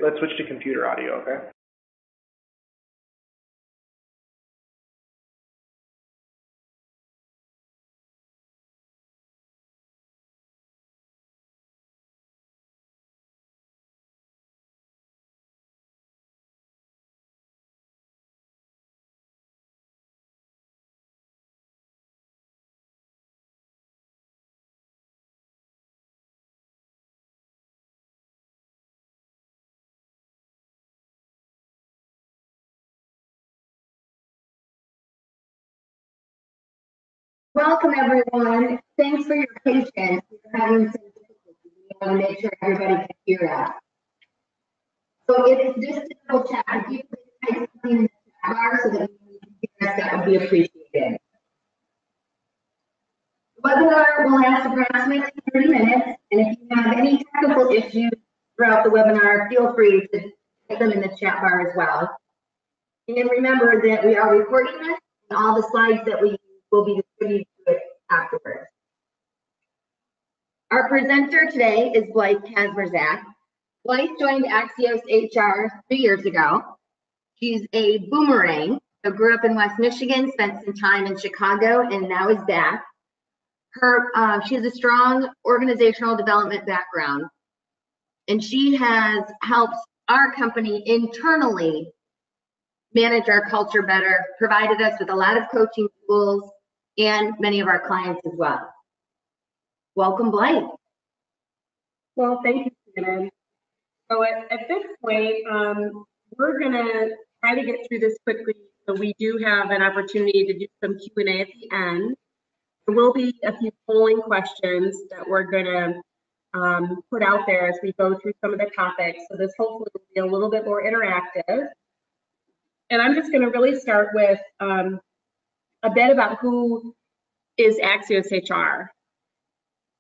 Let's switch to computer audio, okay? Welcome, everyone. Thanks for your patience. We're having some difficulty. We want to make sure everybody can hear us. So if just to double check, if you could type something in the chat bar so that we can hear us, that would be appreciated. The webinar will last approximately 30 minutes, and if you have any technical issues throughout the webinar, feel free to type them in the chat bar as well. And remember that we are recording this, and all the slides that we will be distributed to it afterwards. Our presenter today is Blythe Kazmerzak. Blythe joined Axios HR 3 years ago. She's a boomerang, so grew up in West Michigan, spent some time in Chicago, and now is back. She has a strong organizational development background, and she has helped our company internally manage our culture better, provided us with a lot of coaching tools, and many of our clients as well. Welcome, Blythe. Well, thank you, Shannon. So at this point, we're going to try to get through this quickly, so we do have an opportunity to do some Q&A at the end. There will be a few polling questions that we're going to put out there as we go through some of the topics. So this hopefully will be a little bit more interactive. And I'm just going to really start with a bit about who is Axios HR.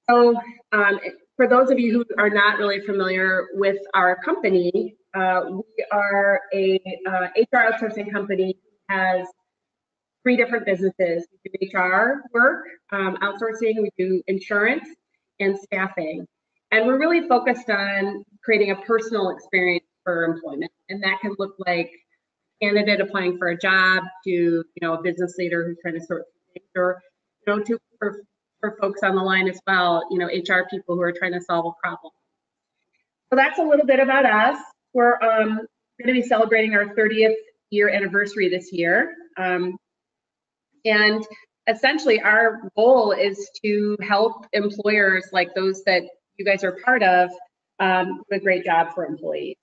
So for those of you who are not really familiar with our company, we are a HR outsourcing company who has 3 different businesses. We do HR work, outsourcing, we do insurance, and staffing. And we're really focused on creating a personal experience for employment. And that can look like a candidate applying for a job to, a business leader who's trying to sort things, or, for folks on the line as well, HR people who are trying to solve a problem. So that's a little bit about us. We're going to be celebrating our 30th year anniversary this year. And essentially our goal is to help employers like those that you guys are part of do a great job for employees.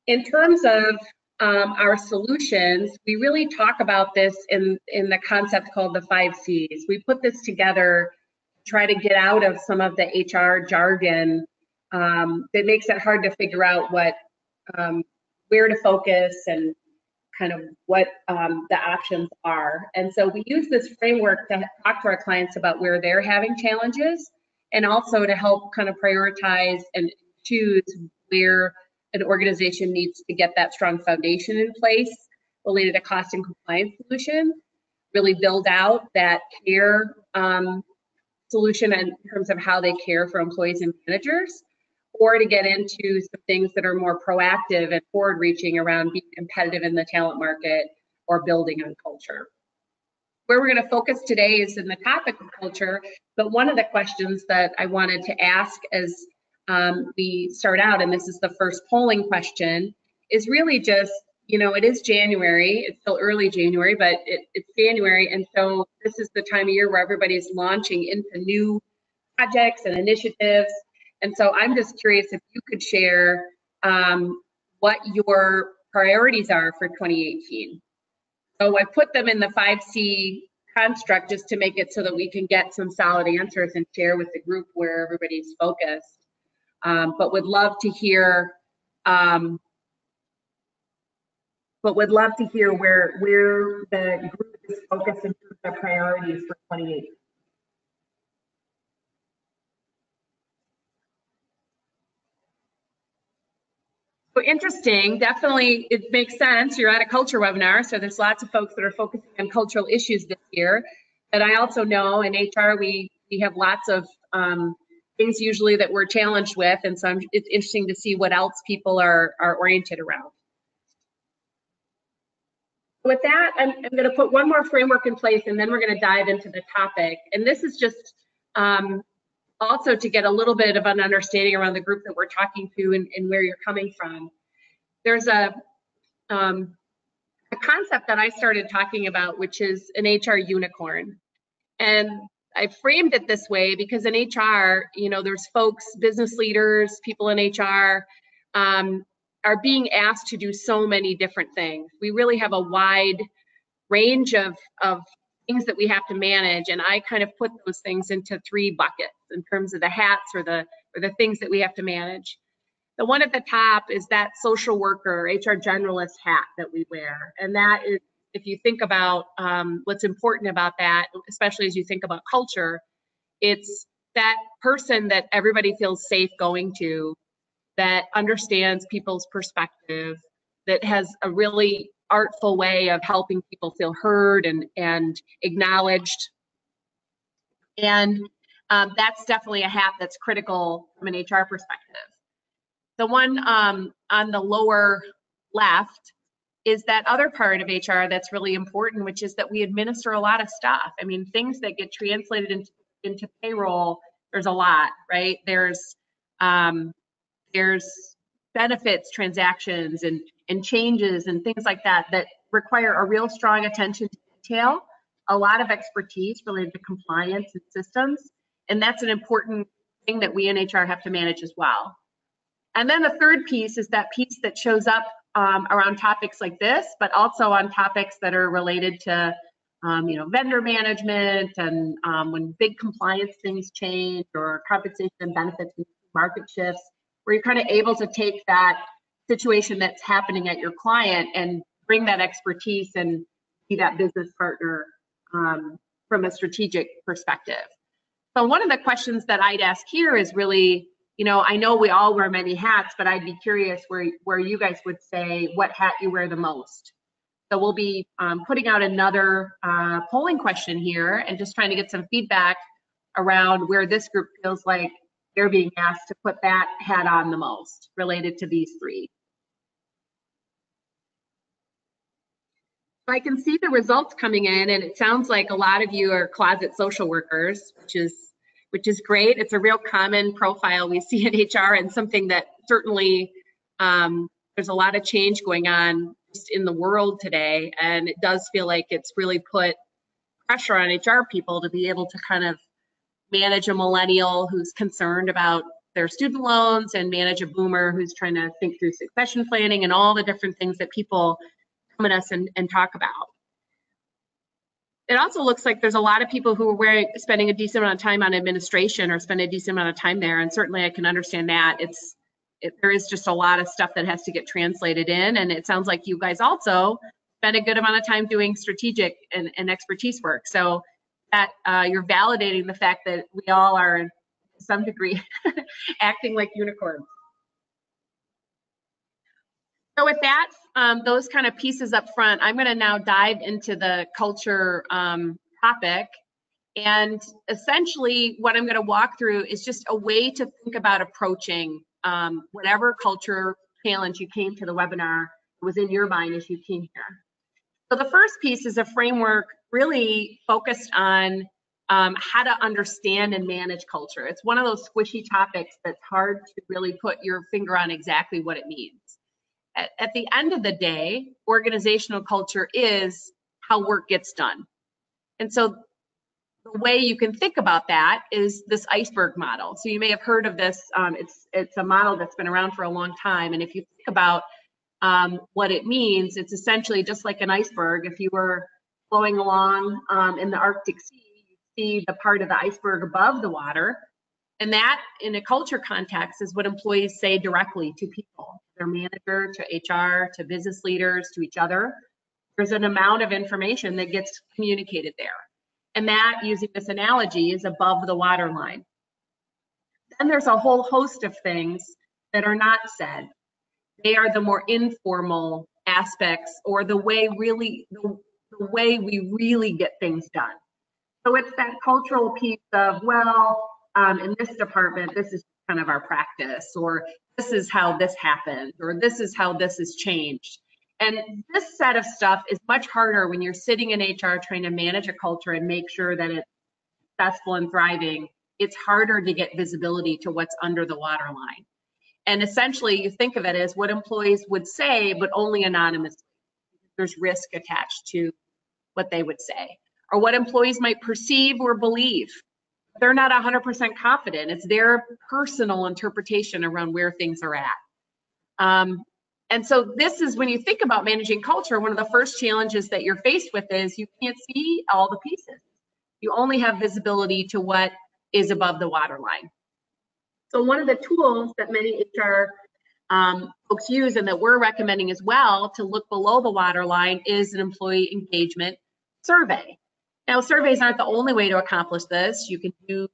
In terms of our solutions, we really talk about this in the concept called the 5 C's. We put this together to try to get out of some of the HR jargon that makes it hard to figure out what where to focus and kind of what the options are. And so we use this framework to talk to our clients about where they're having challenges, and also to help kind of prioritize and choose where an organization needs to get that strong foundation in place related to cost and compliance solution, really build out that care solution in terms of how they care for employees and managers, or to get into some things that are more proactive and forward-reaching around being competitive in the talent market or building on culture. Where we're going to focus today is in the topic of culture, but one of the questions that I wanted to ask as we start out, and this is the first polling question, is really just, it is January, it's still early January, but it's January, and so this is the time of year where everybody's launching into new projects and initiatives. And so I'm just curious if you could share what your priorities are for 2018. So I put them in the 5C construct just to make it so that we can get some solid answers and share with the group where everybody's focused. But would love to hear where the group is focused in terms of priorities for 2018. So interesting, definitely it makes sense. You're at a culture webinar, so there's lots of folks that are focusing on cultural issues this year. But I also know in HR we have lots of things usually that we're challenged with. And so it's interesting to see what else people are oriented around. With that, I'm going to put one more framework in place, and then we're going to dive into the topic. And this is just also to get a little bit of an understanding around the group that we're talking to and where you're coming from. There's a concept that I started talking about, which is an HR unicorn. And I framed it this way because in HR, you know, there's folks, business leaders, people in HR are being asked to do so many different things. We really have a wide range of things that we have to manage, and I kind of put those things into 3 buckets in terms of the hats or the things that we have to manage. The one at the top is that social worker, HR generalist hat that we wear, and that is, if you think about what's important about that, especially as you think about culture, it's that person that everybody feels safe going to, that understands people's perspective, that has a really artful way of helping people feel heard and acknowledged. And that's definitely a hat that's critical from an HR perspective. The one on the lower left is that other part of HR that's really important, which is that we administer a lot of stuff. I mean, things that get translated into payroll, there's a lot, right? There's benefits transactions and changes and things like that that require a real strong attention to detail, a lot of expertise related to compliance and systems. And that's an important thing that we in HR have to manage as well. And then the third piece is that piece that shows up around topics like this, but also on topics that are related to you know, vendor management and when big compliance things change or compensation and benefits and market shifts, where you're kind of able to take that situation that's happening at your client and bring that expertise and be that business partner from a strategic perspective. So one of the questions that I'd ask here is really, you know, I know we all wear many hats, but I'd be curious where you guys would say what hat you wear the most. So we'll be putting out another polling question here and just trying to get some feedback around where this group feels like they're being asked to put that hat on the most related to these 3. I can see the results coming in, and it sounds like a lot of you are closet social workers, which is great. It's a real common profile we see in HR, and something that certainly there's a lot of change going on just in the world today, and it does feel like it's really put pressure on HR people to be able to kind of manage a millennial who's concerned about their student loans and manage a boomer who's trying to think through succession planning and all the different things that people come at us and talk about. It also looks like there's a lot of people who are spending a decent amount of time on administration or spend a decent amount of time there, and certainly I can understand that. There is just a lot of stuff that has to get translated in, and it sounds like you guys also spend a good amount of time doing strategic and expertise work. So that you're validating the fact that we all are, to some degree, acting like unicorns. So with that, those kind of pieces up front, I'm going to now dive into the culture topic. And essentially, what I'm going to walk through is just a way to think about approaching whatever culture challenge you came to the webinar was in your mind as you came here. So the first piece is a framework really focused on how to understand and manage culture. It's one of those squishy topics that's hard to really put your finger on exactly what it means. At the end of the day, organizational culture is how work gets done. And so the way you can think about that is this Iceberg model. So you may have heard of this. It's a model that's been around for a long time. And if you think about what it means, it's essentially just like an iceberg. If you were flowing along in the Arctic Sea, you see the part of the iceberg above the water. And that, in a culture context, is what employees say directly to people, their manager, to HR, to business leaders, to each other. There's an amount of information that gets communicated there. And that, using this analogy, is above the waterline. Then there's a whole host of things that are not said. They are the more informal aspects, or the way we really get things done. So it's that cultural piece of, well, in this department, this is kind of our practice, or this is how this happened, or this is how this has changed. And this set of stuff is much harder when you're sitting in HR trying to manage a culture and make sure that it's successful and thriving. It's harder to get visibility to what's under the waterline. And essentially, you think of it as what employees would say, but only anonymously. There's risk attached to what they would say, or what employees might perceive or believe. They're not 100% confident. It's their personal interpretation around where things are at. And so this is, when you think about managing culture, one of the first challenges that you're faced with is you can't see all the pieces. You only have visibility to what is above the waterline. So one of the tools that many HR folks use, and that we're recommending as well to look below the waterline, is an employee engagement survey. Now, surveys aren't the only way to accomplish this. You can do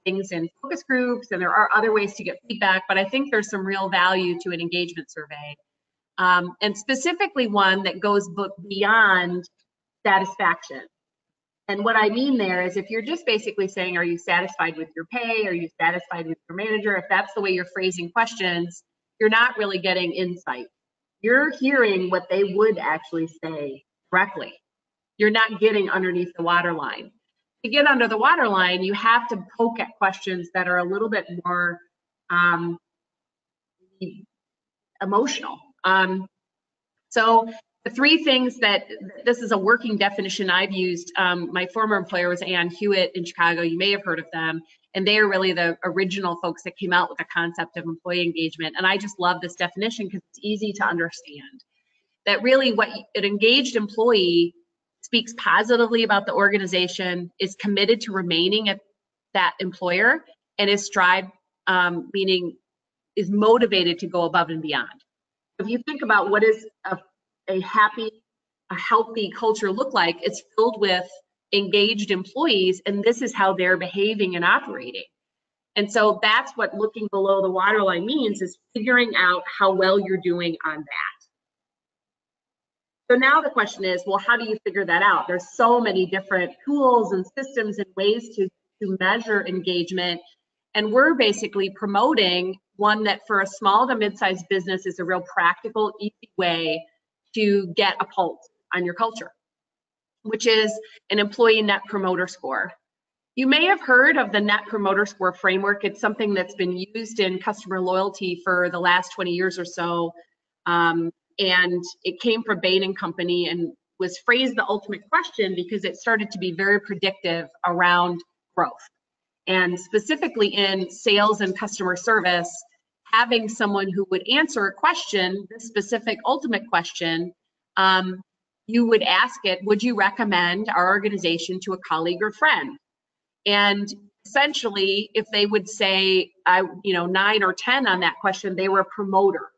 things in focus groups, and there are other ways to get feedback, but I think there's some real value to an engagement survey. And specifically one that goes beyond satisfaction. And what I mean there is, if you're just basically saying, are you satisfied with your pay? Are you satisfied with your manager? If that's the way you're phrasing questions, you're not really getting insight. You're hearing what they would actually say directly. You're not getting underneath the waterline. To get under the waterline, you have to poke at questions that are a little bit more emotional. So the three things that, this is a working definition I've used. My former employer was Aon Hewitt in Chicago. You may have heard of them. And they are really the original folks that came out with the concept of employee engagement. And I just love this definition because it's easy to understand. That really what an engaged employee speaks positively about the organization, is committed to remaining at that employer, and is meaning is motivated to go above and beyond. If you think about what is a healthy culture look like, it's filled with engaged employees, and this is how they're behaving and operating. And so that's what looking below the waterline means, is figuring out how well you're doing on that. So now the question is, well, how do you figure that out? There's so many different tools and systems and ways to measure engagement. And we're basically promoting one that for a small to mid-sized business is a real practical, easy way to get a pulse on your culture, which is an employee net promoter score. You may have heard of the net promoter score framework. It's something that's been used in customer loyalty for the last 20 years or so. And it came from Bain & Company and was phrased the ultimate question because it started to be very predictive around growth. And specifically in sales and customer service, having someone who would answer a question, the specific ultimate question, you would ask it, would you recommend our organization to a colleague or friend? And essentially, if they would say, 9 or 10 on that question, they were a promoter.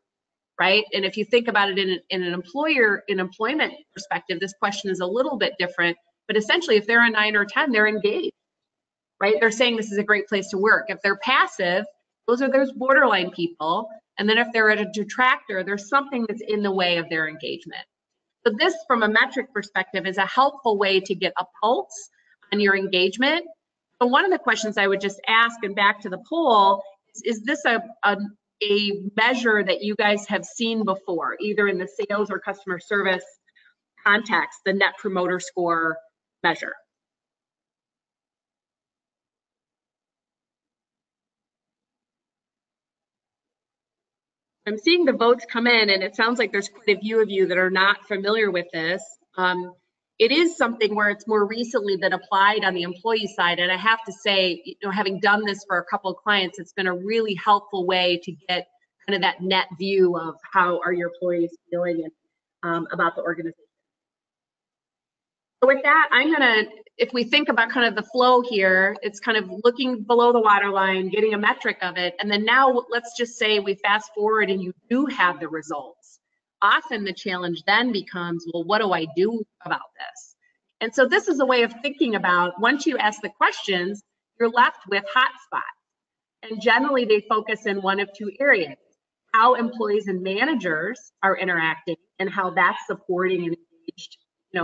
Right? And if you think about it in an employment perspective, this question is a little bit different, but essentially if they're a 9 or 10, they're engaged, right? They're saying this is a great place to work. If they're passive, those borderline people. And then if they're a detractor, there's something that's in the way of their engagement. So this, from a metric perspective, is a helpful way to get a pulse on your engagement. So one of the questions I would just ask, and back to the poll, is this a measure that you guys have seen before, either in the sales or customer service context, the net promoter score measure? I'm seeing the votes come in, and it sounds like there's quite a few of you that are not familiar with this. It is something where it's more recently been applied on the employee side, and I have to say, having done this for a couple of clients, it's been a really helpful way to get kind of that net view of how are your employees feeling and about the organization. So with that, if we think about kind of the flow here, it's kind of looking below the waterline, getting a metric of it, and then now let's just say we fast forward and you do have the results. Often the challenge then becomes, well, what do I do about this? And so this is a way of thinking about, once you ask the questions, you're left with hotspots. And generally they focus in one of two areas: how employees and managers are interacting and how that's supporting an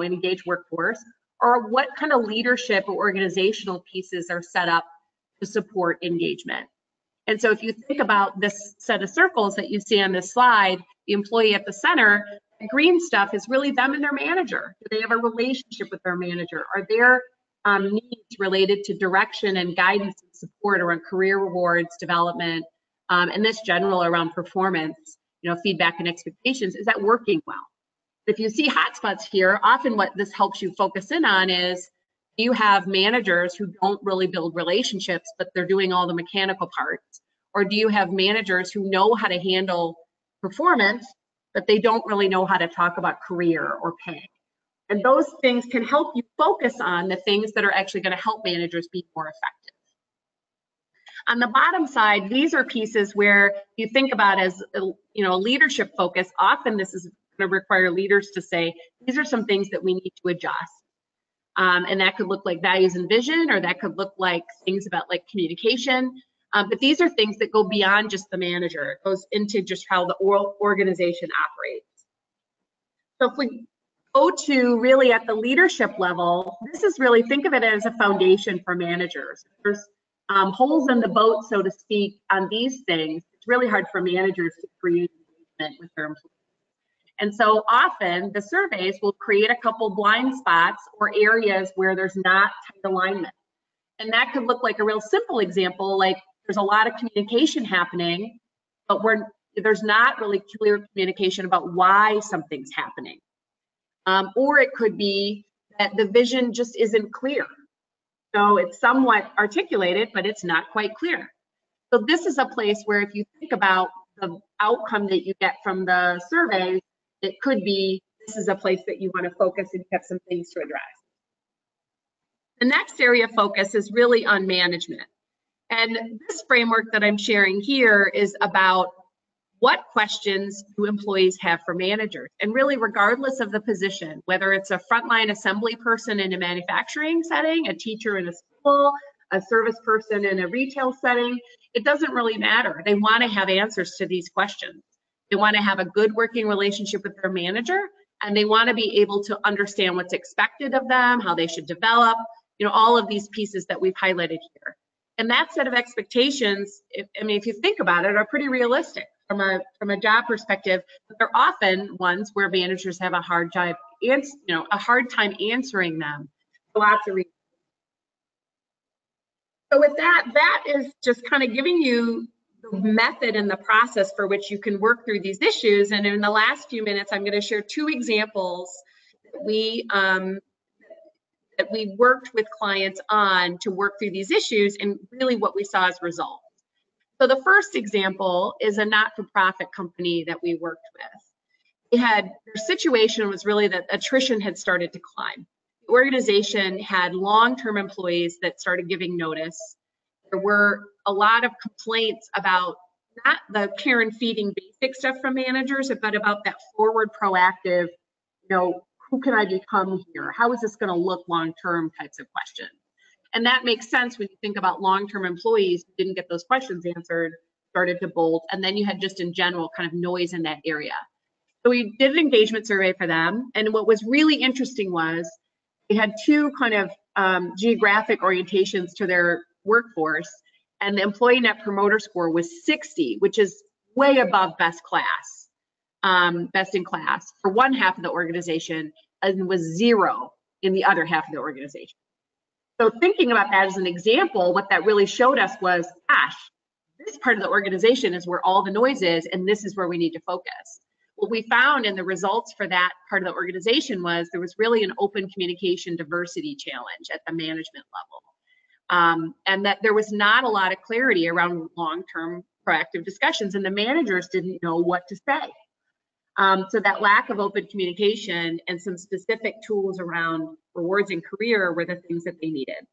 engaged workforce, or what kind of leadership or organizational pieces are set up to support engagement. And so if you think about this set of circles that you see on this slide, the employee at the center, the green stuff is really them and their manager. Do they have a relationship with their manager? Are their needs related to direction and guidance and support around career rewards, development, and this general around performance, feedback and expectations? Is that working well? If you see hotspots here, often what this helps you focus in on is, you have managers who don't really build relationships, but they're doing all the mechanical parts? Or do you have managers who know how to handle performance, but they don't really know how to talk about career or pay? And those things can help you focus on the things that are actually going to help managers be more effective. On the bottom side, these are pieces where you think about as a leadership focus. Often this is going to require leaders to say, these are some things that we need to adjust. And that could look like values and vision, or that could look like things about like communication. But these are things that go beyond just the manager. It goes into just how the organization operates. So if we go to really at the leadership level, this is really, think of it as a foundation for managers. There's holes in the boat, so to speak, on these things. It's really hard for managers to create engagement with their employees. And so often the surveys will create a couple blind spots or areas where there's not tight alignment. And that could look like a real simple example, like there's a lot of communication happening, but there's not really clear communication about why something's happening. Or it could be that the vision just isn't clear. So it's somewhat articulated, but it's not quite clear. So this is a place where if you think about the outcome that you get from the survey, it could be, this is a place that you want to focus and have some things to address. The next area of focus is really on management. And this framework that I'm sharing here is about what questions do employees have for managers? And really, regardless of the position, whether it's a frontline assembly person in a manufacturing setting, a teacher in a school, a service person in a retail setting, it doesn't really matter. They want to have answers to these questions. They want to have a good working relationship with their manager, and they want to be able to understand what's expected of them, how they should develop, all of these pieces that we've highlighted here. And that set of expectations, if you think about it, are pretty realistic from a job perspective, but they're often ones where managers have a hard time answering them for lots of reasons. So with that is just kind of giving you the method and the process for which you can work through these issues. And in the last few minutes, I'm going to share two examples that we worked with clients on to work through these issues and really what we saw as results. So the first example is a not-for-profit company that we worked with. Their situation was really that attrition had started to climb. The organization had long-term employees that started giving notice. There were a lot of complaints about not the care and feeding basic stuff from managers, but about that forward proactive, who can I become here? How is this going to look long-term types of questions? And that makes sense when you think about long-term employees who didn't get those questions answered, started to bolt, and then you had just in general kind of noise in that area. So we did an engagement survey for them, and what was really interesting was they had two kind of geographic orientations to their workforce, and the employee net promoter score was 60, which is way above best in class for one half of the organization, and was 0 in the other half of the organization. So thinking about that as an example, what that really showed us was, gosh, this part of the organization is where all the noise is, and this is where we need to focus. What we found in the results for that part of the organization was there was really an open communication diversity challenge at the management level. And that there was not a lot of clarity around long-term proactive discussions, and the managers didn't know what to say. So that lack of open communication and some specific tools around rewards and career were the things that they needed.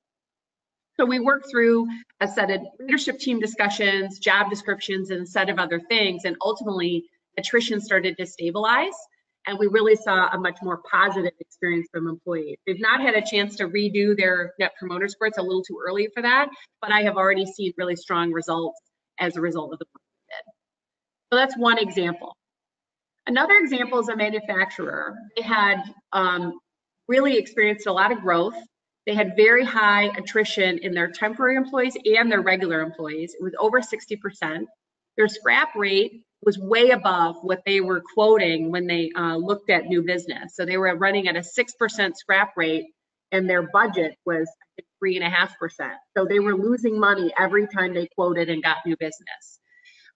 So we worked through a set of leadership team discussions, job descriptions, and a set of other things, and ultimately attrition started to stabilize, and we really saw a much more positive experience from employees. They've not had a chance to redo their net promoter score. It's a little too early for that, but I have already seen really strong results as a result of the work we did. So that's one example. Another example is a manufacturer. They had really experienced a lot of growth, They had very high attrition in their temporary employees and their regular employees. It was over 60%. Their scrap rate was way above what they were quoting when they looked at new business. So they were running at a 6% scrap rate, and their budget was 3.5%. So they were losing money every time they quoted and got new business.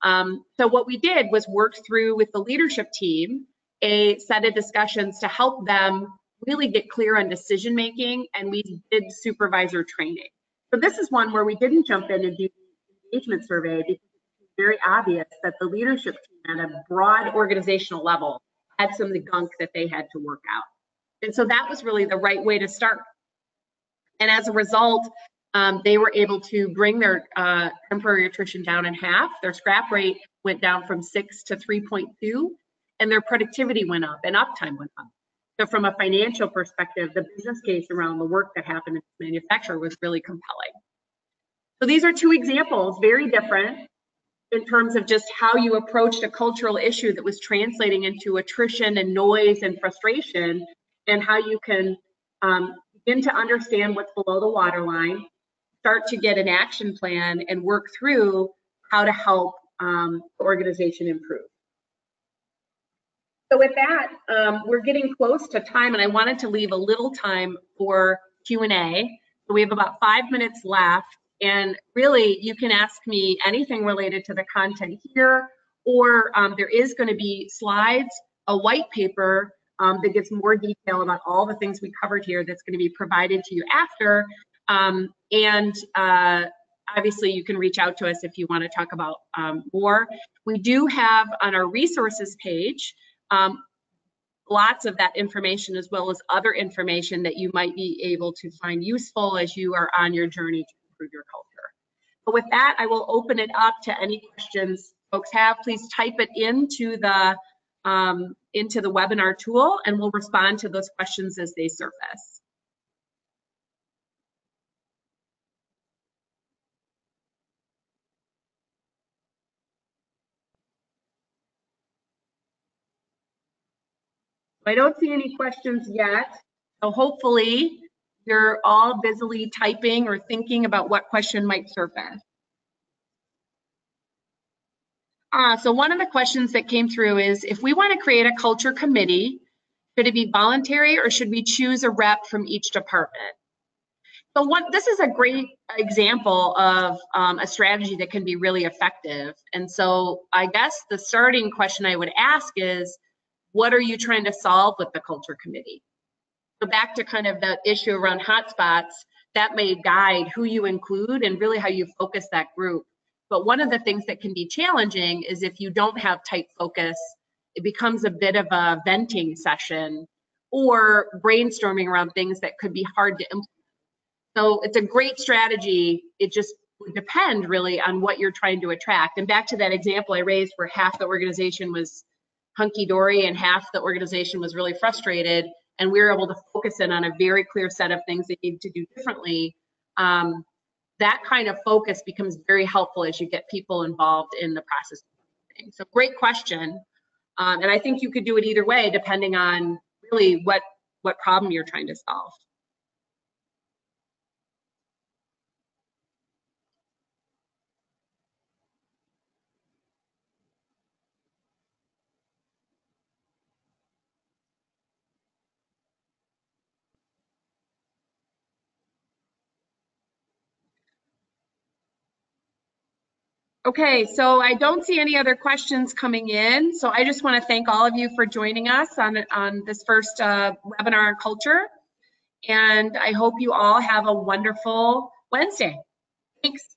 So what we did was work through with the leadership team a set of discussions to help them really get clear on decision making, and we did supervisor training. So this is one where we didn't jump in and do the engagement survey because it's very obvious that the leadership team at a broad organizational level had some of the gunk that they had to work out. And so that was really the right way to start. And as a result, they were able to bring their temporary attrition down in half. Their scrap rate went down from 6 to 3.2, and their productivity went up and uptime went up. So from a financial perspective, the business case around the work that happened in manufacturer was really compelling. So these are two examples, very different in terms of just how you approached a cultural issue that was translating into attrition and noise and frustration, and how you can begin to understand what's below the waterline, start to get an action plan, and work through how to help the organization improve. So with that, we're getting close to time, and I wanted to leave a little time for Q&A. So we have about 5 minutes left, and really you can ask me anything related to the content here, or there is going to be slides, a white paper that gives more detail about all the things we covered here that's going to be provided to you after. Obviously you can reach out to us if you want to talk about more. We do have on our resources page lots of that information, as well as other information that you might be able to find useful as you are on your journey to improve your culture. But with that, I will open it up to any questions folks have. Please type it into the webinar tool, and we'll respond to those questions as they surface. I don't see any questions yet, so hopefully you're all busily typing or thinking about what question might surface. So one of the questions that came through is, if we want to create a culture committee, should it be voluntary or should we choose a rep from each department? So this is a great example of a strategy that can be really effective. And so I guess the starting question I would ask is, what are you trying to solve with the culture committee? So back to kind of the issue around hotspots, that may guide who you include and really how you focus that group. But one of the things that can be challenging is if you don't have tight focus, it becomes a bit of a venting session or brainstorming around things that could be hard to implement. So it's a great strategy. It just would depend really on what you're trying to attract. And back to that example I raised where half the organization was hunky-dory and half the organization was really frustrated, and we were able to focus in on a very clear set of things they need to do differently. That kind of focus becomes very helpful as you get people involved in the process. So great question. And I think you could do it either way, depending on really what problem you're trying to solve. Okay, so I don't see any other questions coming in. So I just want to thank all of you for joining us on this first webinar on culture. And I hope you all have a wonderful Wednesday. Thanks.